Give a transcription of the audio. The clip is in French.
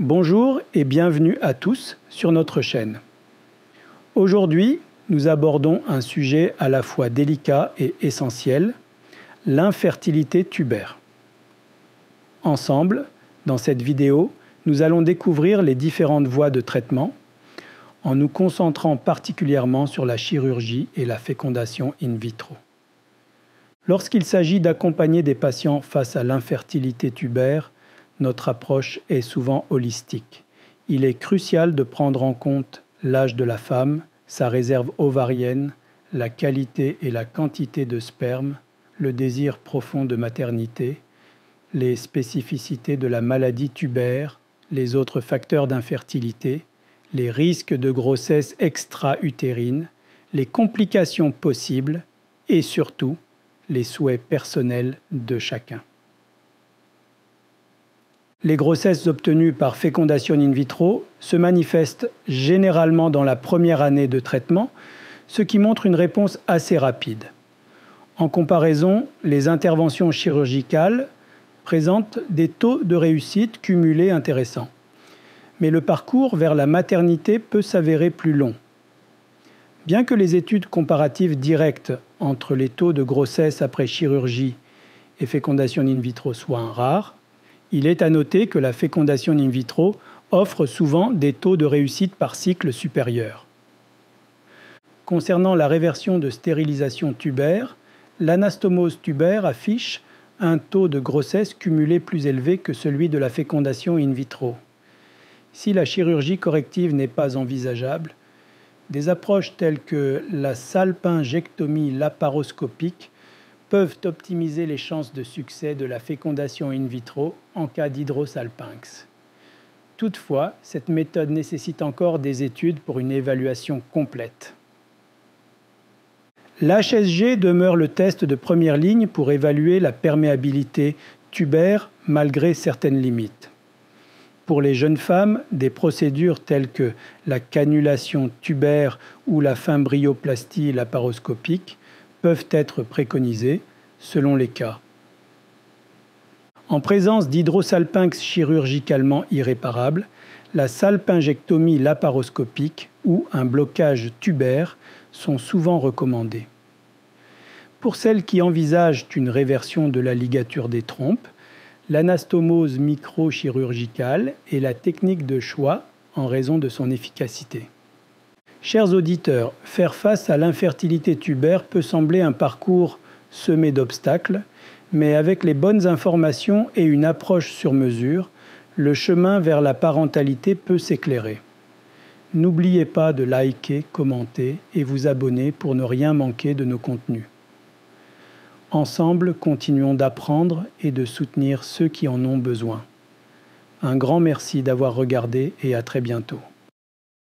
Bonjour et bienvenue à tous sur notre chaîne. Aujourd'hui, nous abordons un sujet à la fois délicat et essentiel, l'infertilité tubaire. Ensemble, dans cette vidéo, nous allons découvrir les différentes voies de traitement en nous concentrant particulièrement sur la chirurgie et la fécondation in vitro. Lorsqu'il s'agit d'accompagner des patients face à l'infertilité tubaire, notre approche est souvent holistique. Il est crucial de prendre en compte l'âge de la femme, sa réserve ovarienne, la qualité et la quantité de sperme, le désir profond de maternité, les spécificités de la maladie tubaire, les autres facteurs d'infertilité, les risques de grossesse extra-utérine, les complications possibles et surtout les souhaits personnels de chacun. Les grossesses obtenues par fécondation in vitro se manifestent généralement dans la première année de traitement, ce qui montre une réponse assez rapide. En comparaison, les interventions chirurgicales présentent des taux de réussite cumulés intéressants. Mais le parcours vers la maternité peut s'avérer plus long. Bien que les études comparatives directes entre les taux de grossesse après chirurgie et fécondation in vitro soient rares, il est à noter que la fécondation in vitro offre souvent des taux de réussite par cycle supérieurs. Concernant la réversion de stérilisation tubaire, l'anastomose tubaire affiche un taux de grossesse cumulé plus élevé que celui de la fécondation in vitro. Si la chirurgie corrective n'est pas envisageable, des approches telles que la salpingectomie laparoscopique peuvent optimiser les chances de succès de la fécondation in vitro en cas d'hydrosalpinx. Toutefois, cette méthode nécessite encore des études pour une évaluation complète. L'HSG demeure le test de première ligne pour évaluer la perméabilité tubaire malgré certaines limites. Pour les jeunes femmes, des procédures telles que la cannulation tubaire ou la fimbrioplastie laparoscopique peuvent être préconisées selon les cas. En présence d'hydrosalpinx chirurgicalement irréparable, la salpingectomie laparoscopique ou un blocage tubaire sont souvent recommandés. Pour celles qui envisagent une réversion de la ligature des trompes, l'anastomose microchirurgicale est la technique de choix en raison de son efficacité. Chers auditeurs, faire face à l'infertilité tubaire peut sembler un parcours semé d'obstacles, mais avec les bonnes informations et une approche sur mesure, le chemin vers la parentalité peut s'éclairer. N'oubliez pas de liker, commenter et vous abonner pour ne rien manquer de nos contenus. Ensemble, continuons d'apprendre et de soutenir ceux qui en ont besoin. Un grand merci d'avoir regardé et à très bientôt.